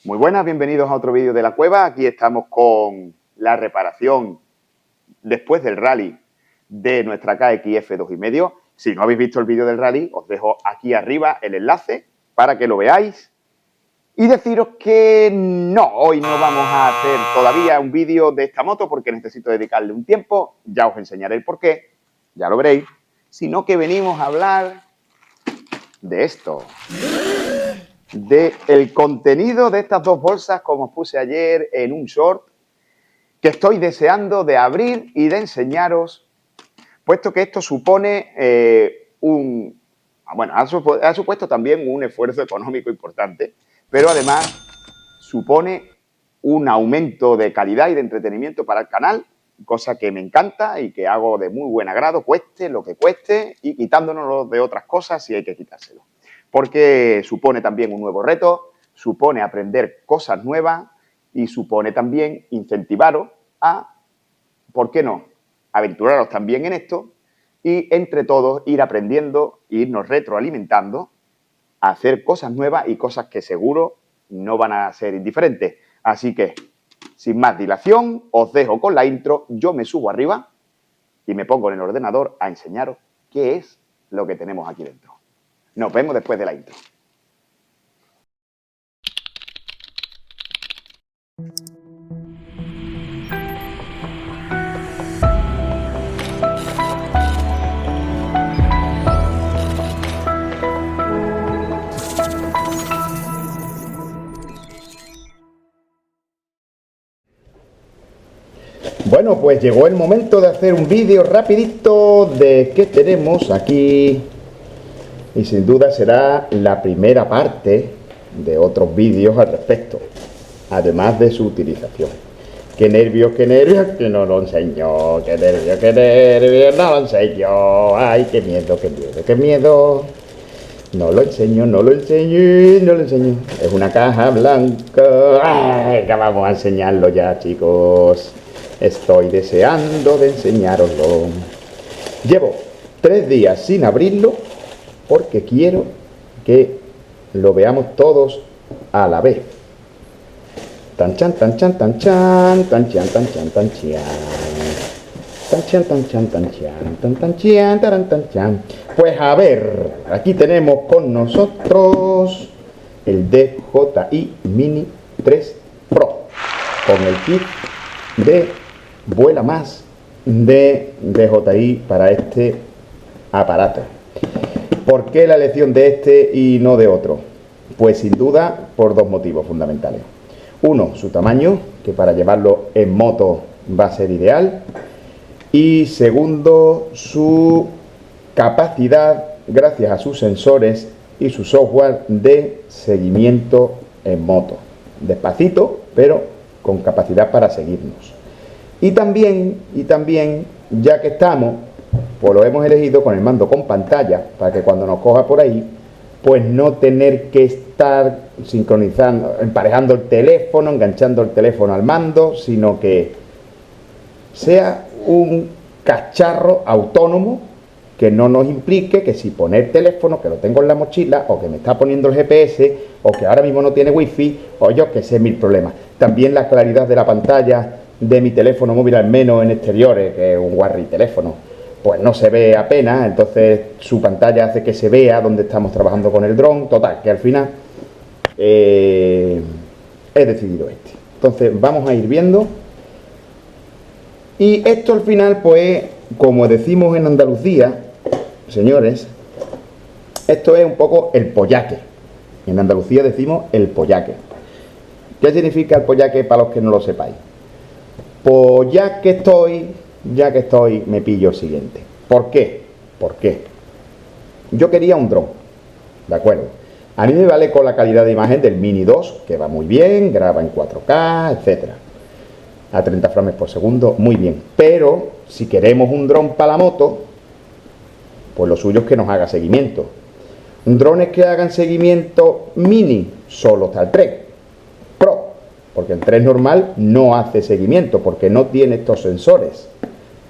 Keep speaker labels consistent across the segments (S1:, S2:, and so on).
S1: Muy buenas, bienvenidos a otro vídeo de La Cueva. Aquí estamos con la reparación después del rally de nuestra KXF 2,5. Si no habéis visto el vídeo del rally, os dejo aquí arriba el enlace para que lo veáis. Y deciros que no, hoy no vamos a hacer todavía un vídeo de esta moto porque necesito dedicarle un tiempo. Ya os enseñaré el porqué, ya lo veréis. Sino que venimos a hablar de esto. Del contenido de estas dos bolsas, como os puse ayer en un short, que estoy deseando de abrir y de enseñaros, puesto que esto supone ha supuesto también un esfuerzo económico importante, pero además supone un aumento de calidad y de entretenimiento para el canal, cosa que me encanta y que hago de muy buen agrado, cueste lo que cueste y quitándonos de otras cosas si hay que quitárselo. Porque supone también un nuevo reto, supone aprender cosas nuevas y supone también incentivaros a, ¿por qué no?, aventuraros también en esto y entre todos ir aprendiendo, irnos retroalimentando, a hacer cosas nuevas y cosas que seguro no van a ser indiferentes. Así que, sin más dilación, os dejo con la intro, yo me subo arriba y me pongo en el ordenador a enseñaros qué es lo que tenemos aquí dentro. Nos vemos después de la intro. Bueno, pues llegó el momento de hacer un vídeo rapidito de qué tenemos aquí. Y sin duda será la primera parte de otros vídeos al respecto, además de su utilización. Qué nervios, que no lo enseño, qué nervios, no lo enseño, ay, qué miedo, qué miedo. No lo enseño, no lo enseño. Es una caja blanca. Ay, que vamos a enseñarlo ya, chicos. Estoy deseando de enseñároslo. Llevo 3 días sin abrirlo, porque quiero que lo veamos todos a la vez. Tan chan, tan chan, tan chan, tan chan, tan chan, tan chan. Tan chan, tan chan, tan chan, tan tan chan, taran, tan chan. Pues a ver, aquí tenemos con nosotros el DJI Mini 3 Pro con el kit de Vuela Más de DJI para este aparato. ¿Por qué la elección de este y no de otro? Pues sin duda por 2 motivos fundamentales. Uno, su tamaño, que para llevarlo en moto va a ser ideal. Y segundo, su capacidad, gracias a sus sensores y su software de seguimiento en moto. Despacito, pero con capacidad para seguirnos. Y también, ya que estamos, pues lo hemos elegido con el mando con pantalla, para que cuando nos coja por ahí, pues no tener que estar sincronizando, emparejando el teléfono, enganchando el teléfono al mando, sino que sea un cacharro autónomo que no nos implique que si poner teléfono, que lo tengo en la mochila, o que me está poniendo el GPS, o que ahora mismo no tiene wifi, o yo que sé, 1000 problemas. También la claridad de la pantalla de mi teléfono móvil, al menos en exteriores, que es un Warri teléfono, pues no se ve apenas, entonces su pantalla hace que se vea donde estamos trabajando con el dron. Total, que al final he decidido este. Entonces vamos a ir viendo. Y esto al final, pues, como decimos en Andalucía, señores, esto es un poco el pollaque. En Andalucía decimos el pollaque. ¿Qué significa el pollaque para los que no lo sepáis? Pues ya que estoy, me pillo el siguiente. ¿Por qué? Yo quería un dron, ¿de acuerdo? A mí me vale con la calidad de imagen del Mini 2, que va muy bien, graba en 4K, etcétera, a 30 frames por segundo, muy bien. Pero si queremos un dron para la moto, pues lo suyo es que nos haga seguimiento. Drones que hagan seguimiento mini, solo está el 3 Pro, porque el 3 normal no hace seguimiento, porque no tiene estos sensores.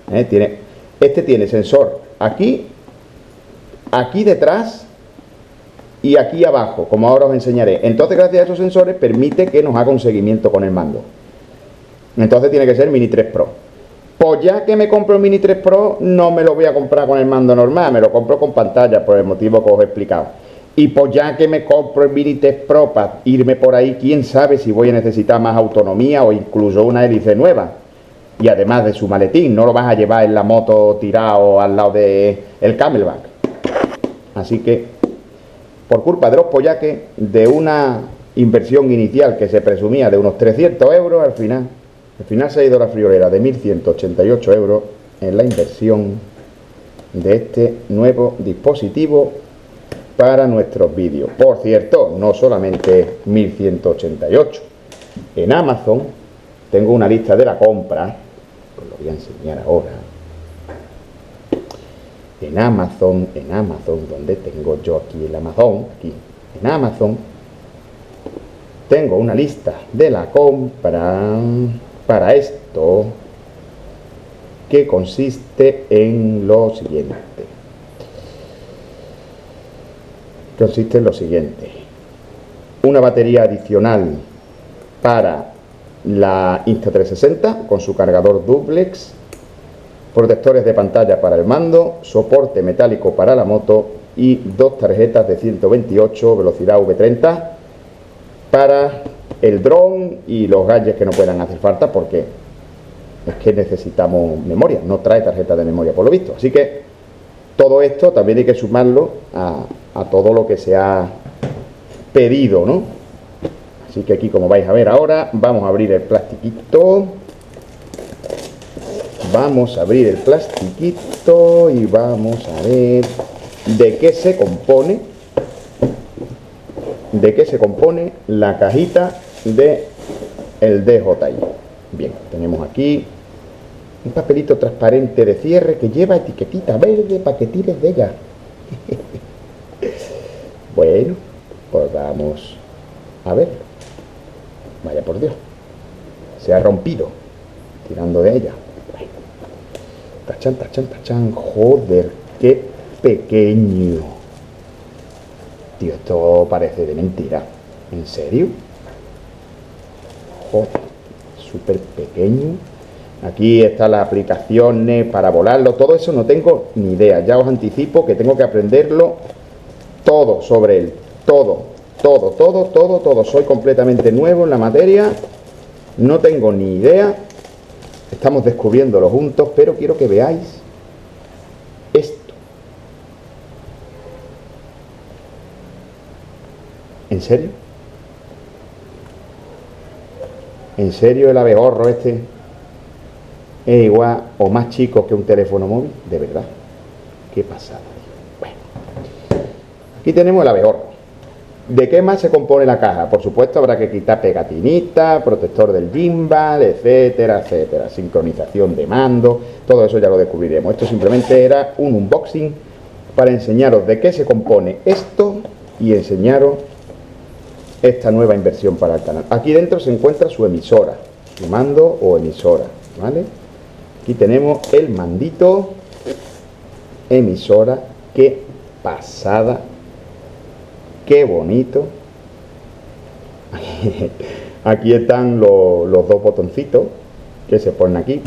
S1: Este tiene sensor aquí detrás y aquí abajo, como ahora os enseñaré. Entonces, gracias a esos sensores, permite que nos haga un seguimiento con el mando. Entonces tiene que ser Mini 3 Pro. Pues ya que me compro el Mini 3 Pro, no me lo voy a comprar con el mando normal, me lo compro con pantalla, por el motivo que os he explicado. Y pues ya que me compro el Mini 3 Pro para irme por ahí, quién sabe si voy a necesitar más autonomía o incluso una hélice nueva. Y además de su maletín, no lo vas a llevar en la moto tirado al lado del Camelback. Así que, por culpa de los pollaques, de una inversión inicial que se presumía de unos 300 euros, al final se ha ido la friolera de 1.188 euros en la inversión de este nuevo dispositivo para nuestros vídeos. Por cierto, no solamente 1.188. En Amazon tengo una lista de la compra, os lo voy a enseñar ahora. En Amazon, donde tengo yo aquí el Amazon, aquí en Amazon, tengo una lista de la compra para esto, que consiste en lo siguiente. Una batería adicional para la Insta360 con su cargador duplex, protectores de pantalla para el mando, soporte metálico para la moto y 2 tarjetas de 128 velocidad V30 para el dron y los gadgets que no puedan hacer falta, porque es que necesitamos memoria, no trae tarjeta de memoria por lo visto. Así que todo esto también hay que sumarlo a todo lo que se ha pedido, ¿no? Así que aquí, como vais a ver ahora, vamos a abrir el plastiquito. Vamos a abrir el plastiquito y vamos a ver de qué se compone. De qué se compone la cajita de el DJI. Bien, tenemos aquí un papelito transparente de cierre que lleva etiquetita verde para que tires de ella. Bueno, pues vamos a ver. Vaya por Dios, se ha rompido tirando de ella. Tachan, tachan, tachan. Joder, qué pequeño. Tío, esto parece de mentira. ¿En serio? Joder, súper pequeño. Aquí están las aplicaciones para volarlo. Todo eso no tengo ni idea. Ya os anticipo que tengo que aprenderlo todo sobre él. Todo. Soy completamente nuevo en la materia. No tengo ni idea. Estamos descubriéndolo juntos, pero quiero que veáis esto. ¿En serio? ¿En serio el abejorro este es igual o más chico que un teléfono móvil? ¿De verdad? Qué pasada. Bueno, aquí tenemos el abejorro. ¿De qué más se compone la caja? Por supuesto, habrá que quitar pegatinita, protector del gimbal, etcétera, etcétera. Sincronización de mando, todo eso ya lo descubriremos. Esto simplemente era un unboxing para enseñaros de qué se compone esto y enseñaros esta nueva inversión para el canal. Aquí dentro se encuentra su emisora, su mando o emisora, ¿vale? Aquí tenemos el mandito, emisora, qué pasada. Qué bonito. Aquí están los dos botoncitos que se ponen aquí.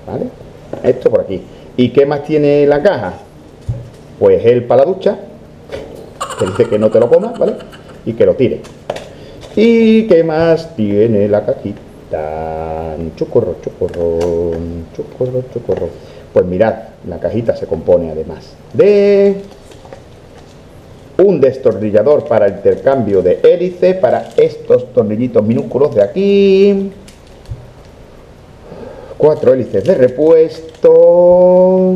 S1: ¿Vale? Esto por aquí. ¿Y qué más tiene la caja? Pues el para la ducha, que dice que no te lo comas, ¿vale? Y que lo tire. ¿Y qué más tiene la cajita? Chocorro. Pues mirad, la cajita se compone además de un destornillador para intercambio de hélice, para estos tornillitos minúsculos de aquí, 4 hélices de repuesto,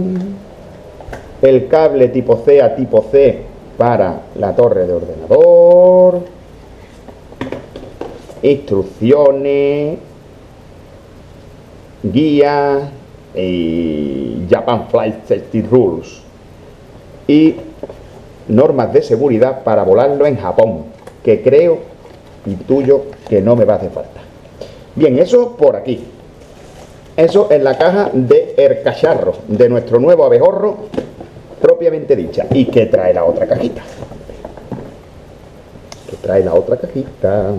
S1: el cable tipo C a tipo C para la torre de ordenador, instrucciones, guía y Japan Flight Safety Rules y normas de seguridad para volarlo en Japón, que creo, intuyo, que no me va a hacer falta. Bien, eso por aquí. Eso en la caja de el cacharro de nuestro nuevo abejorro propiamente dicha. ¿Y qué trae la otra cajita? ¿Qué trae la otra cajita?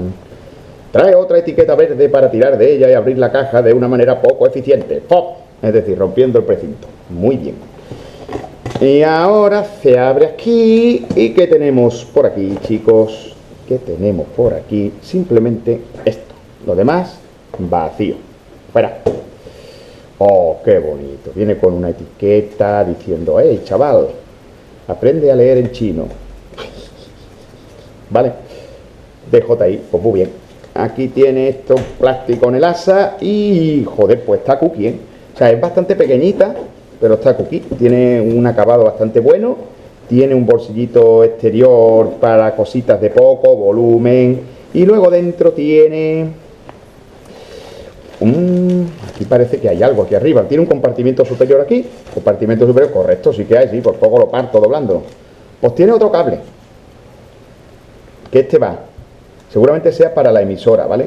S1: Trae otra etiqueta verde para tirar de ella y abrir la caja de una manera poco eficiente. ¡Pop! Es decir, rompiendo el precinto. Muy bien. Y ahora se abre aquí. ¿Y qué tenemos por aquí, chicos? ¿Qué tenemos por aquí? Simplemente esto. Lo demás, vacío. Fuera. Oh, qué bonito. Viene con una etiqueta diciendo: hey, chaval, aprende a leer en chino. Vale. DJI, pues muy bien. Aquí tiene esto plástico en el asa y, joder, pues está cookie, ¿eh? O sea, es bastante pequeñita, pero está cookie. Tiene un acabado bastante bueno. Tiene un bolsillito exterior para cositas de poco volumen. Y luego dentro tiene... aquí parece que hay algo aquí arriba. Tiene un compartimiento superior aquí. Compartimento superior, correcto, sí que hay, sí. Por poco lo parto doblando. Pues tiene otro cable. Que este va... Seguramente sea para la emisora, ¿vale?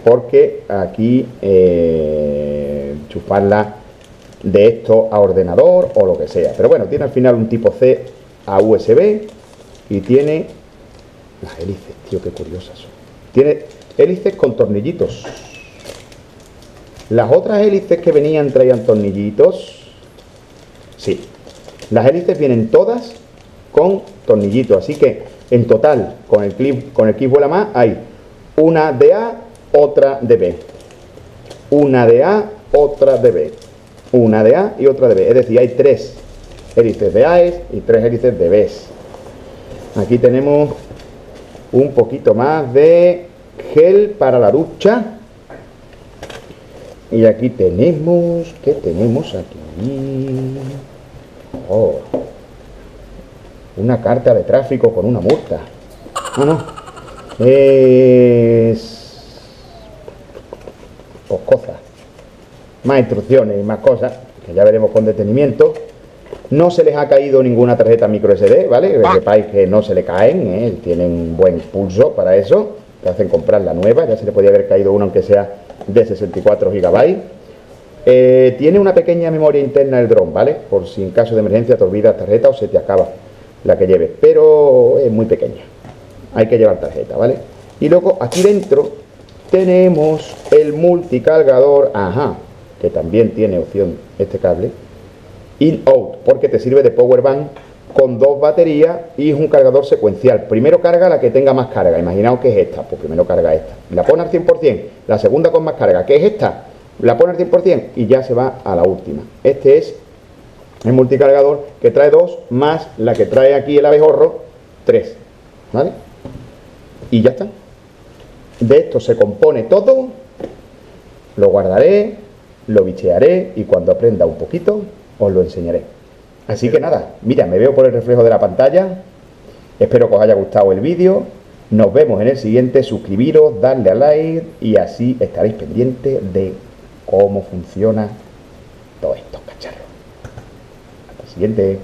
S1: Porque aquí chuparla de esto a ordenador o lo que sea. Pero bueno, tiene al final un tipo C a USB y tiene las hélices, tío, qué curiosas son. Tiene hélices con tornillitos. Las otras hélices que venían traían tornillitos. Sí, las hélices vienen todas con tornillitos, así que en total, con el kit Vuela Más, hay una de A, otra de B. Una de A, otra de B. Una de A y otra de B. Es decir, hay 3 hélices de A y 3 hélices de B. Aquí tenemos un poquito más de gel para la ducha. Y aquí tenemos... ¿Qué tenemos aquí? Oh... Una carta de tráfico con una multa. No. Es... Pues cosas. Más instrucciones y más cosas, que ya veremos con detenimiento. No se les ha caído ninguna tarjeta micro SD, ¿vale? Que sepáis que no se le caen, tienen buen pulso para eso. Te hacen comprar la nueva, ya se le podía haber caído una aunque sea de 64 GB. Tiene una pequeña memoria interna el dron, ¿vale? Por si en caso de emergencia te olvidas tarjeta o se te acaba la que lleves, pero es muy pequeña, hay que llevar tarjeta, ¿vale? Y luego aquí dentro tenemos el multicargador, que también tiene opción este cable in-out, porque te sirve de power bank con 2 baterías y es un cargador secuencial. Primero carga la que tenga más carga, imaginaos que es esta, pues primero carga esta, la pone al 100%, la segunda con más carga, que es esta, la pone al 100% y ya se va a la última. Este es el multicargador que trae 2 más la que trae aquí el abejorro 3, ¿vale? Y ya está. De esto se compone todo. Lo guardaré, lo bichearé y cuando aprenda un poquito os lo enseñaré. Así que nada, mira, me veo por el reflejo de la pantalla. Espero que os haya gustado el vídeo. Nos vemos en el siguiente. Suscribiros, darle a like y así estaréis pendientes de cómo funciona todo esto. Siguiente.